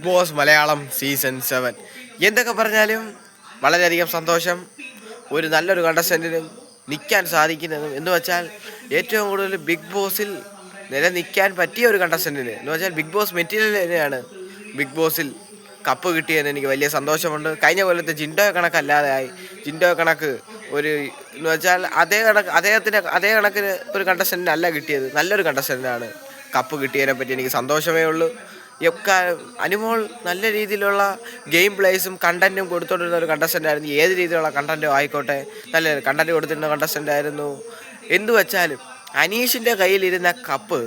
Big boss Malayalam season 7 എന്തൊക്കെ പറഞ്ഞാലും വളരെയധികം സന്തോഷം. ഒരു നല്ലൊരു കണ്ടസ്റ്റൻറ്റിനും നിൽക്കാൻ സാധിക്കുന്നതും എന്ന് വെച്ചാൽ ഏറ്റവും കൂടുതൽ ബിഗ് ബോസിൽ നിലനിൽക്കാൻ പറ്റിയ ഒരു കണ്ടസ്റ്റൻറ്റിന് എന്ന് വെച്ചാൽ ബിഗ് ബോസ് മെറ്റീരിയൽ തന്നെയാണ് ബിഗ് ബോസിൽ കപ്പ് കിട്ടിയതെന്ന് എനിക്ക് വലിയ സന്തോഷമുണ്ട്. കഴിഞ്ഞ കൊല്ലത്തെ ജിൻഡോ കണക്കല്ലാതെയായി. ജിൻഡോ കണക്ക് ഒരു എന്ന് വെച്ചാൽ അതേ കണക്കിന് ഒരു കണ്ടസ്റ്റൻറ്റിന് അല്ല കിട്ടിയത്. നല്ലൊരു കണ്ടസ്റ്റൻറ്റിനാണ് കപ്പ് കിട്ടിയതിനെ പറ്റി എനിക്ക് സന്തോഷമേ ഉള്ളൂ. അനുമോൾ നല്ല രീതിയിലുള്ള ഗെയിം പ്ലേസും കണ്ടൻറ്റും കൊടുത്തുകൊണ്ടിരുന്ന ഒരു കണ്ടസ്റ്റൻ്റ് ആയിരുന്നു. ഏത് രീതിയിലുള്ള കണ്ടൻറ്റും ആയിക്കോട്ടെ, നല്ല കണ്ടൻറ്റ് കൊടുത്തിരുന്ന കണ്ടസ്റ്റൻ്റ് ആയിരുന്നു. എന്തു വെച്ചാലും അനീഷിൻ്റെ കയ്യിലിരുന്ന കപ്പ്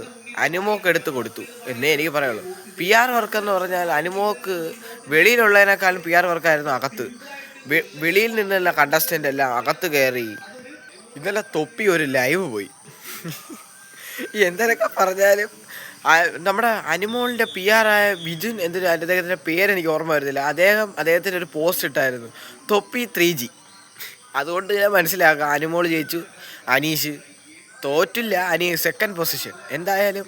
അനുമോക്ക് എടുത്ത് കൊടുത്തു എന്നേ എനിക്ക് പറയുള്ളൂ. പി ആർ വർക്ക് എന്ന് പറഞ്ഞാൽ അനുമോക്ക് വെളിയിലുള്ളതിനേക്കാളും പി ആർ വർക്കായിരുന്നു അകത്ത്. വെളിയിൽ നിന്നുള്ള കണ്ടസ്റ്റൻ്റ് എല്ലാം അകത്ത് കയറി. ഇന്നലെ തൊപ്പി ഒരു ലൈവ് പോയി. എന്തൊക്കെ പറഞ്ഞാലും നമ്മുടെ അനുമോളിൻ്റെ പി ആറായ വിജുൻ എന്തൊരു അദ്ദേഹത്തിൻ്റെ പേരെനിക്ക് ഓർമ്മ വരുന്നില്ല. അദ്ദേഹത്തിൻ്റെ ഒരു പോസ്റ്റ് ഇട്ടായിരുന്നു, തൊപ്പി 3G. അതുകൊണ്ട് ഞാൻ മനസ്സിലാക്കാം അനുമോൾ ജയിച്ചു, അനീഷ് തോറ്റില്ല, സെക്കൻഡ് പൊസിഷൻ. എന്തായാലും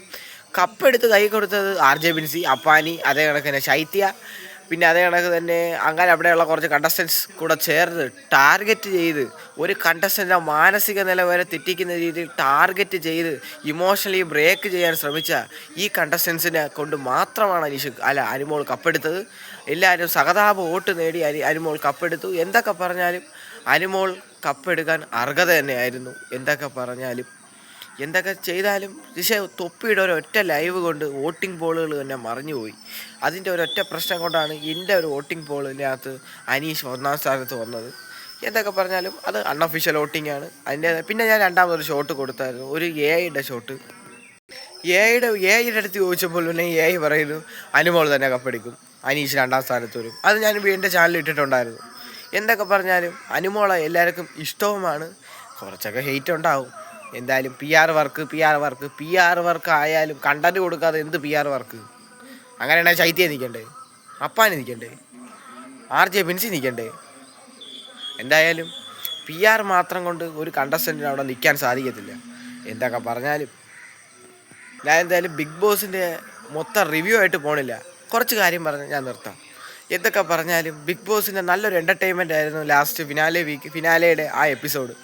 കപ്പെടുത്ത് കൈ കൊടുത്തത് RJ ബിൻസി, അപ്പാനി, അതേ കണക്ക് ശൈത്യ, പിന്നെ അതേ കണക്ക് തന്നെ അങ്ങനെ അവിടെയുള്ള കുറച്ച് കണ്ടസ്റ്റൻസ് കൂടെ ചേർന്ന് ടാർഗറ്റ് ചെയ്ത് ഒരു കണ്ടസ്റ്റൻറ്റിൻ്റെ മാനസിക നില വരെ തെറ്റിക്കുന്ന രീതിയിൽ ടാർഗറ്റ് ചെയ്ത് ഇമോഷണലി ബ്രേക്ക് ചെയ്യാൻ ശ്രമിച്ച ഈ കണ്ടസ്റ്റൻസിനെ കൊണ്ട് മാത്രമാണ് അനുമോൾ കപ്പെടുത്തത്. എല്ലാവരും സഹതാപ വോട്ട് നേടി അനുമോൾ കപ്പെടുത്തു. എന്തൊക്കെ പറഞ്ഞാലും അനുമോൾ കപ്പെടുക്കാൻ അർഹത തന്നെയായിരുന്നു. എന്തൊക്കെ ചെയ്താലും പക്ഷേ തൊപ്പിയുടെ ഒരൊറ്റ ലൈവ് കൊണ്ട് വോട്ടിംഗ് പോളുകൾ തന്നെ മറിഞ്ഞുപോയി. അതിൻ്റെ ഒരൊറ്റ പ്രശ്നം കൊണ്ടാണ് എൻ്റെ ഒരു വോട്ടിംഗ് പോളിനകത്ത് അനീഷ് 1ാം സ്ഥാനത്ത് വന്നത്. എന്തൊക്കെ പറഞ്ഞാലും അത് അൺഒഫീഷ്യൽ വോട്ടിംഗ് ആണ്. പിന്നെ ഞാൻ രണ്ടാമതൊരു ഷോട്ട് കൊടുത്തായിരുന്നു, ഒരു AI ഷോട്ട്. AI അടുത്ത് ചോദിച്ചപ്പോൾ പിന്നെ AI പറയുന്നു അനുമോൾ തന്നെ കപ്പടിക്കും, അനീഷ് 2ാം സ്ഥാനത്ത് വരും. അത് ഞാൻ എൻ്റെ ചാനലിൽ ഇട്ടിട്ടുണ്ടായിരുന്നു. എന്തൊക്കെ പറഞ്ഞാലും അനുമോളെ എല്ലാവർക്കും ഇഷ്ടവുമാണ്. കുറച്ചൊക്കെ ഹെയ്റ്റ് ഉണ്ടാവും. എന്തായാലും പി ആർ വർക്ക് ആയാലും കണ്ടന്റ് കൊടുക്കാതെ എന്ത് PR വർക്ക്? അങ്ങനെയാണെങ്കിൽ ശൈത്യ നിൽക്കണ്ടേ, അപ്പാനി നിൽക്കണ്ടേ, RJ ബിൻസി നിൽക്കണ്ടേ? എന്തായാലും PR മാത്രം കൊണ്ട് ഒരു കണ്ടസ്റ്റൻറ്റിന് അവിടെ നിൽക്കാൻ സാധിക്കത്തില്ല. എന്തൊക്കെ പറഞ്ഞാലും ഞാൻ എന്തായാലും ബിഗ് ബോസിൻ്റെ മൊത്തം റിവ്യൂ ആയിട്ട് പോണില്ല, കുറച്ച് കാര്യം പറഞ്ഞ് ഞാൻ നിർത്താം. എന്തൊക്കെ പറഞ്ഞാലും ബിഗ് ബോസിൻ്റെ നല്ലൊരു എൻ്റർടൈൻമെൻ്റ് ആയിരുന്നു ലാസ്റ്റ് ഫിനാലയുടെ ആ എപ്പിസോഡ്.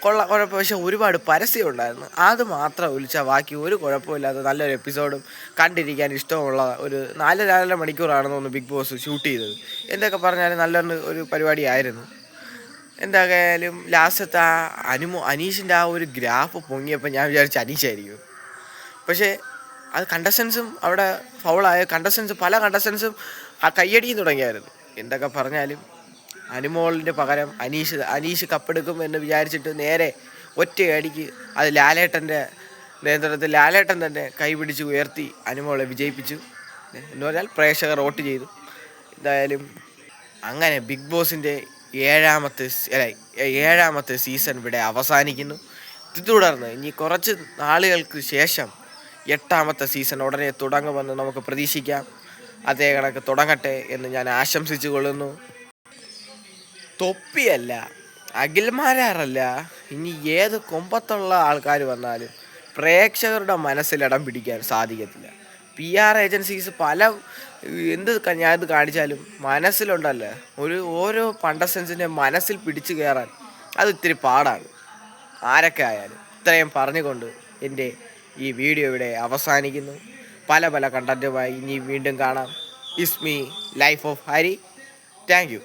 കുഴപ്പം, പക്ഷേ ഒരുപാട് പരസ്യം ഉണ്ടായിരുന്നു. അത് മാത്രം ഒഴിച്ചാൽ ബാക്കി ഒരു കുഴപ്പമില്ലാത്ത നല്ലൊരു എപ്പിസോഡും കണ്ടിരിക്കാൻ ഇഷ്ടമുള്ള ഒരു 4.5 മണിക്കൂറാണെന്ന് തോന്നുന്നു ബിഗ് ബോസ് ഷൂട്ട് ചെയ്തത്. എന്തൊക്കെ പറഞ്ഞാലും നല്ലൊരു പരിപാടിയായിരുന്നു. എന്തായാലും ലാസ്റ്റത്തെ അനീഷിൻ്റെ ആ ഒരു ഗ്രാഫ് പൊങ്ങിയപ്പോൾ ഞാൻ വിചാരിച്ചു അനീഷായിരിക്കും. പക്ഷേ അത് കണ്ടസ്റ്റൻസും അവിടെ ഫൗളായ പല കണ്ടസ്റ്റൻസും ആ കയ്യടിയും തുടങ്ങിയായിരുന്നു. എന്തൊക്കെ പറഞ്ഞാലും അനുമോളിൻ്റെ പകരം അനീഷ് കപ്പെടുക്കും എന്ന് വിചാരിച്ചിട്ട് നേരെ ഒറ്റയടിക്ക് അത് ലാലേട്ടൻ്റെ നേതൃത്വത്തിൽ ലാലേട്ടൻ തന്നെ കൈപിടിച്ച് ഉയർത്തി അനുമോളെ വിജയിപ്പിച്ചു എന്ന് പറഞ്ഞാൽ പ്രേക്ഷകർ വോട്ട് ചെയ്തു. എന്തായാലും അങ്ങനെ ബിഗ് ബോസിൻ്റെ 7ാമത്തെ സീസൺ ഇവിടെ അവസാനിക്കുന്നു. തുടർന്ന് ഇനി കുറച്ച് നാളുകൾക്ക് ശേഷം 8ാമത്തെ സീസൺ ഉടനെ തുടങ്ങുമെന്ന് നമുക്ക് പ്രതീക്ഷിക്കാം. അതേ കണക്ക് തുടങ്ങട്ടെ എന്ന് ഞാൻ ആശംസിച്ചു കൊള്ളുന്നു. തൊപ്പിയല്ല, അഖിൽമാരാറല്ല, ഇനി ഏത് കൊമ്പത്തുള്ള ആൾക്കാർ വന്നാലും പ്രേക്ഷകരുടെ മനസ്സിലിടം പിടിക്കാൻ സാധിക്കത്തില്ല. PR ഏജൻസീസ് ഞാൻ ഇത് കാണിച്ചാലും മനസ്സിലുണ്ടല്ലോ ഓരോ കണ്ടസ്റ്റൻസിൻ്റെ മനസ്സിൽ പിടിച്ചു കയറാൻ അത് ഇത്തിരി പാടാണ്. ആരൊക്കെ ആയാലും ഇത്രയും പറഞ്ഞുകൊണ്ട് എൻ്റെ ഈ വീഡിയോ ഇവിടെ അവസാനിക്കുന്നു. പല കണ്ടൻറ്റുമായി ഇനി വീണ്ടും കാണാം. It's me life of Hari. Thank you.